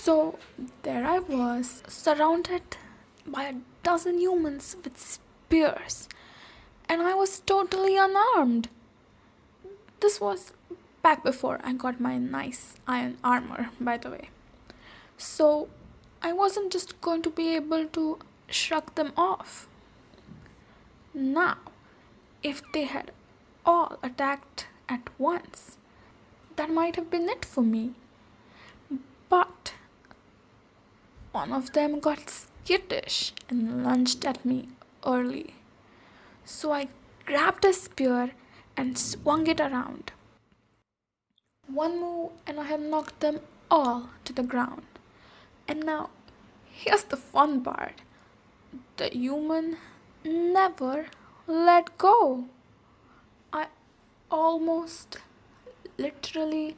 So there I was, surrounded by a dozen humans with spears, and I was totally unarmed. This was back before I got my nice iron armor, by the way. So I wasn't just going to be able to shrug them off. Now, if they had all attacked at once, that might have been it for me. But one of them got skittish and lunged at me early. So I grabbed a spear and swung it around. One move and I have knocked them all to the ground. And now, here's the fun part. The human never let go. I almost literally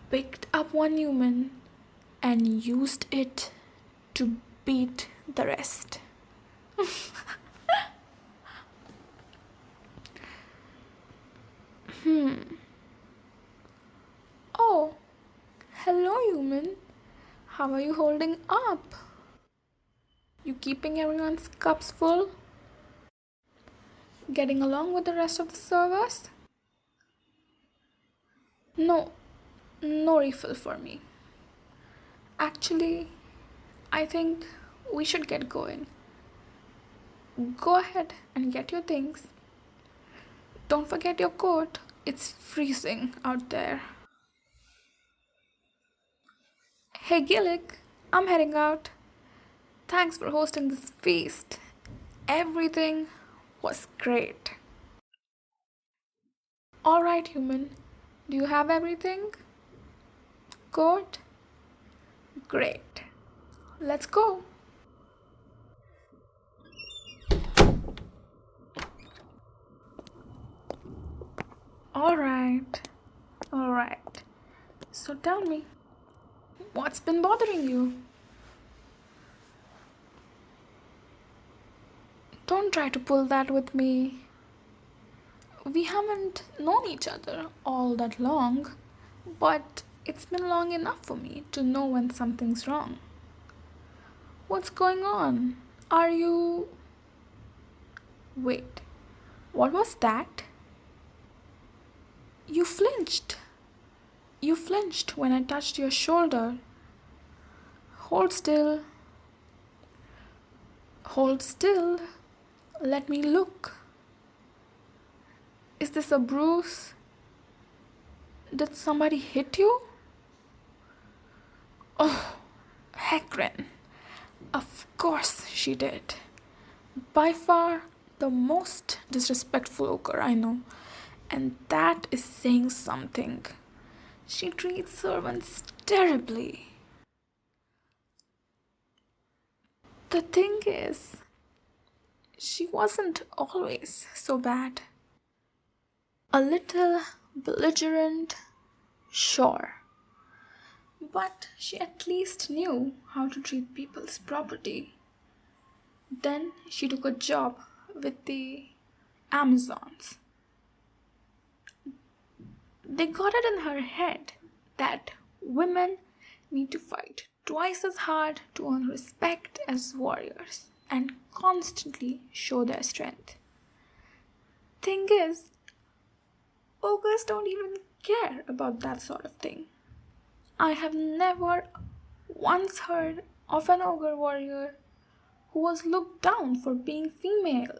picked up one human and used it to beat the rest. Oh, hello, human. How are you holding up? You keeping everyone's cups full? Getting along with the rest of the servers? No, no refill for me. Actually, I think we should get going. Go ahead and get your things. Don't forget your coat. It's freezing out there. Hey Gillick, I'm heading out. Thanks for hosting this feast. Everything was great. Alright, human. Do you have everything? Good? Great. Let's go. Alright. Alright. So tell me, what's been bothering you? Don't try to pull that with me. We haven't known each other all that long, but it's been long enough for me to know when something's wrong. What's going on? Are you... Wait, what was that? You flinched. You flinched when I touched your shoulder. Hold still. Hold still. Let me look. Is this a bruise? Did somebody hit you? Oh, Hecrin. Of course she did. By far the most disrespectful ogre I know. And that is saying something. She treats servants terribly. The thing is, she wasn't always so bad. A little belligerent, sure. But she at least knew how to treat people's property. Then she took a job with the Amazons. They got it in her head that women need to fight twice as hard to earn respect as warriors and constantly show their strength. Thing is, ogres don't even care about that sort of thing. I have never once heard of an ogre warrior who was looked down for being female.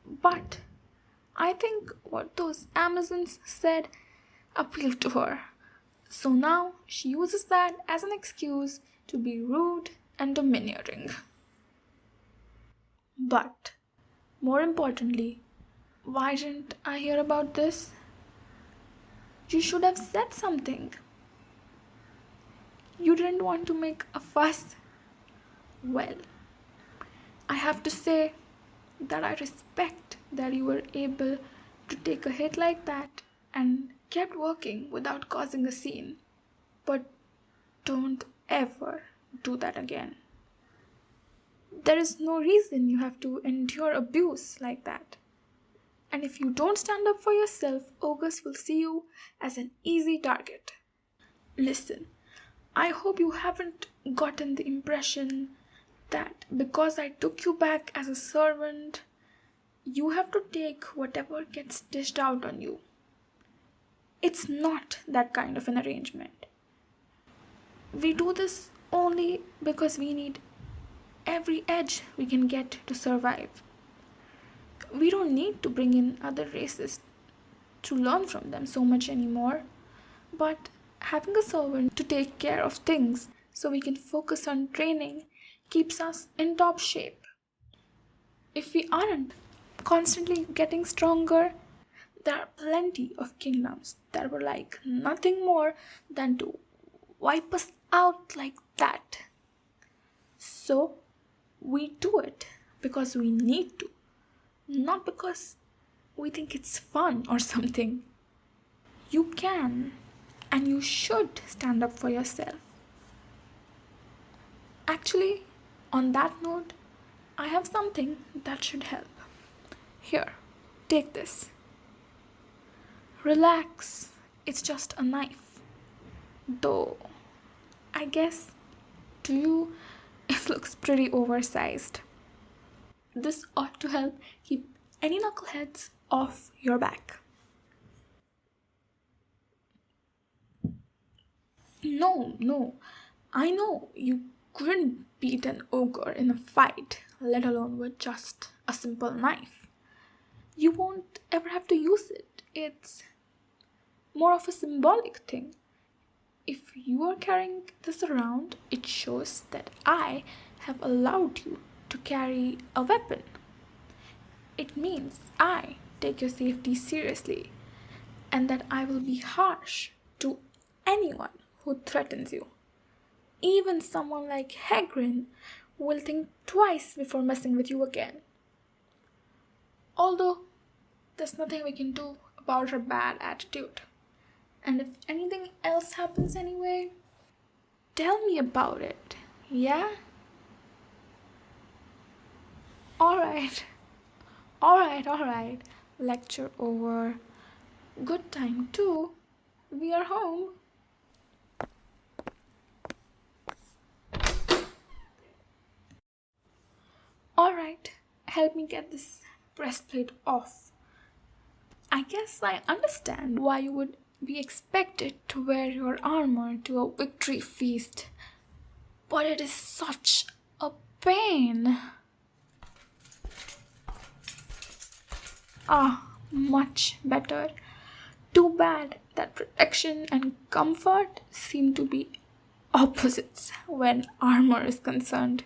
But I think what those Amazons said appealed to her. So now she uses that as an excuse to be rude and domineering. But more importantly, why didn't I hear about this? You should have said something. You didn't want to make a fuss. Well, I have to say that I respect that you were able to take a hit like that and kept working without causing a scene. But don't ever do that again. There is no reason you have to endure abuse like that. And if you don't stand up for yourself, ogres will see you as an easy target. Listen, I hope you haven't gotten the impression that because I took you back as a servant, you have to take whatever gets dished out on you. It's not that kind of an arrangement. We do this only because we need every edge we can get to survive. We don't need to bring in other races to learn from them so much anymore, but having a servant to take care of things so we can focus on training keeps us in top shape. If we aren't constantly getting stronger, there are plenty of kingdoms that were like nothing more than to wipe us out like that. So we do it because we need to, not because we think it's fun or something. You can and you should stand up for yourself. Actually, on that note, I have something that should help. Here, take this. Relax, it's just a knife. Though, I guess to you, it looks pretty oversized. This ought to help keep any knuckleheads off your back. No, I know you couldn't beat an ogre in a fight, let alone with just a simple knife. You won't ever have to use it. It's more of a symbolic thing. If you are carrying this around, it shows that I have allowed you to carry a weapon. It means I take your safety seriously and that I will be harsh to anyone who threatens you. Even someone like Hagrid will think twice before messing with you again. Although, there's nothing we can do about her bad attitude. And if anything else happens anyway, tell me about it, yeah? Alright. Lecture over. Good time too. We are home. Alright, help me get this breastplate off. I guess I understand why you would be expected to wear your armor to a victory feast, but it is such a pain. Much better. Too bad that protection and comfort seem to be opposites when armor is concerned.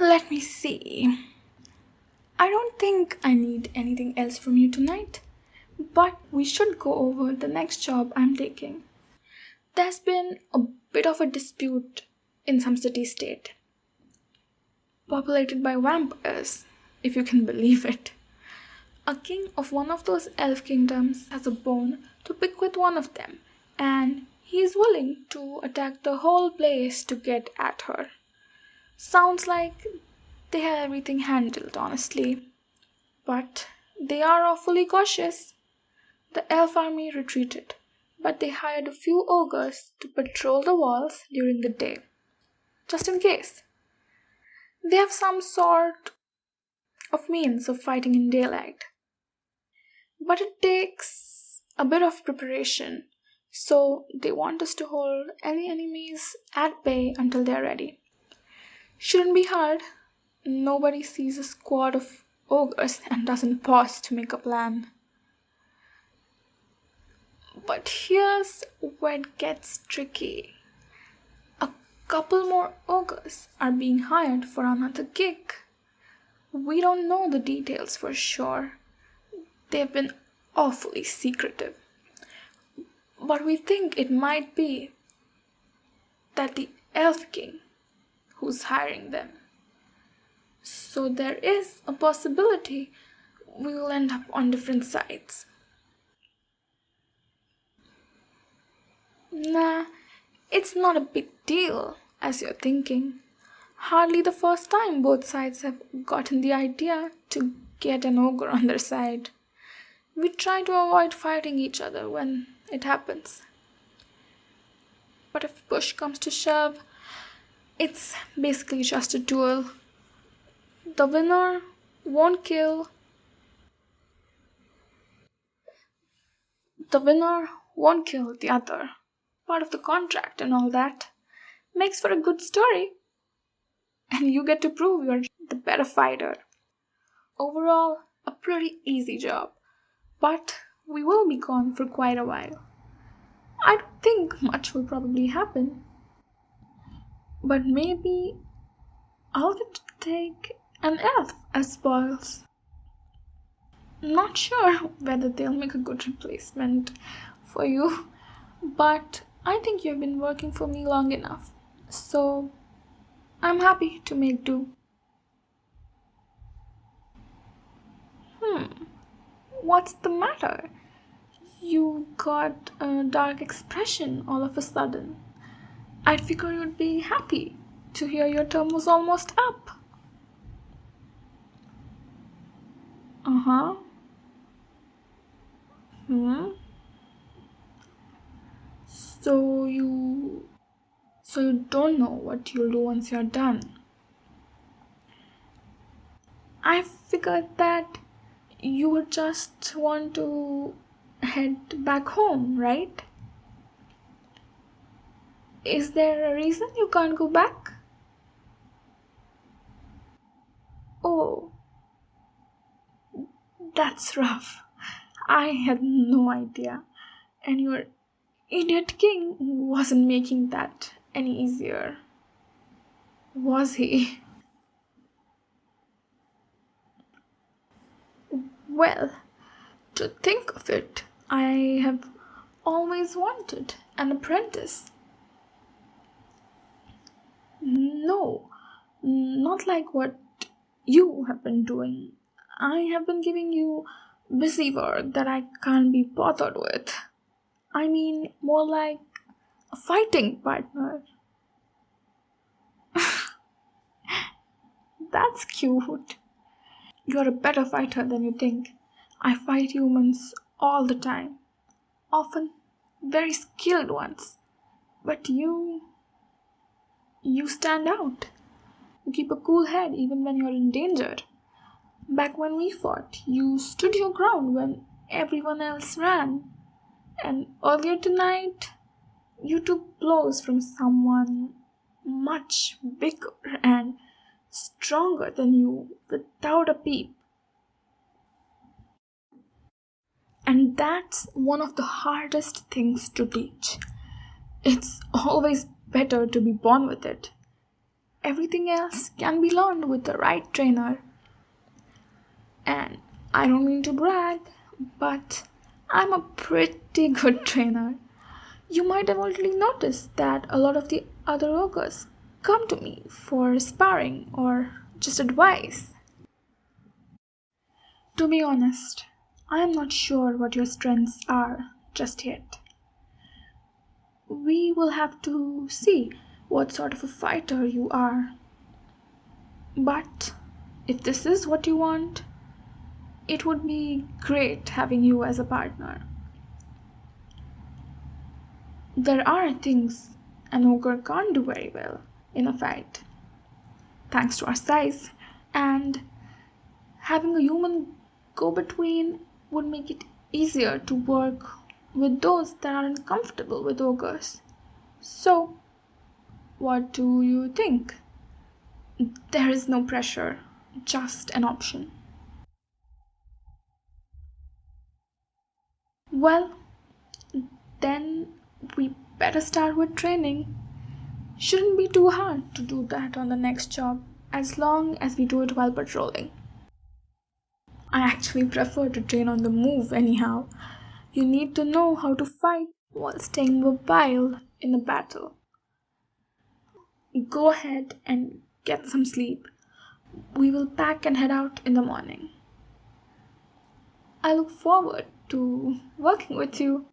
Let me see. I don't think I need anything else from you tonight, but we should go over the next job I'm taking. There's been a bit of a dispute in some city-state, populated by vampires, if you can believe it. A king of one of those elf kingdoms has a bone to pick with one of them, and he is willing to attack the whole place to get at her. Sounds like they have everything handled, honestly. But they are awfully cautious. The elf army retreated, but they hired a few ogres to patrol the walls during the day, just in case. They have some sort of means of fighting in daylight. But it takes a bit of preparation, so they want us to hold any enemies at bay until they're ready. Shouldn't be hard. Nobody sees a squad of ogres and doesn't pause to make a plan. But here's where it gets tricky. A couple more ogres are being hired for another gig. We don't know the details for sure. They've been awfully secretive. But we think it might be that the Elf King who's hiring them. So there is a possibility we will end up on different sides. Nah, it's not a big deal, as you're thinking. Hardly the first time both sides have gotten the idea to get an ogre on their side. We try to avoid fighting each other when it happens. But if push comes to shove, it's basically just a duel. The winner won't kill. The winner won't kill the other. Part of the contract and all that. Makes for a good story. And you get to prove you're the better fighter. Overall, a pretty easy job. But we will be gone for quite a while. I don't think much will probably happen. But maybe I'll get to take an elf as spoils. Not sure whether they'll make a good replacement for you, but I think you've been working for me long enough, so I'm happy to make do. What's the matter? You got a dark expression all of a sudden. I'd figure you'd be happy to hear your term was almost up. Uh-huh. So you don't know what you'll do once you're done. I figured that you would just want to head back home, right? Is there a reason you can't go back? Oh, that's rough. I had no idea. And your idiot king wasn't making that any easier, was he? Well, to think of it, I have always wanted an apprentice. No, not like what you have been doing. I have been giving you busy work that I can't be bothered with. I mean, more like a fighting partner. That's cute. You're a better fighter than you think. I fight humans all the time. Often very skilled ones. But you stand out. You keep a cool head even when you're in danger. Back when we fought, you stood your ground when everyone else ran. And earlier tonight, you took blows from someone much bigger and stronger than you without a peep. And that's one of the hardest things to teach. It's always better to be born with it. Everything else can be learned with the right trainer. And I don't mean to brag, but I'm a pretty good trainer. You might have already noticed that a lot of the other ogres come to me for sparring or just advice. To be honest, I am not sure what your strengths are just yet. We will have to see what sort of a fighter you are. But if this is what you want, it would be great having you as a partner. There are things an ogre can't do very well in a fight, thanks to our size, and having a human go between would make it easier to work with those that aren't comfortable with ogres. So, what do you think? There is no pressure, just an option. Well, then we better start with training. Shouldn't be too hard to do that on the next job, as long as we do it while patrolling. I actually prefer to train on the move anyhow. You need to know how to fight while staying mobile in a battle. Go ahead and get some sleep. We will pack and head out in the morning. I look forward to working with you.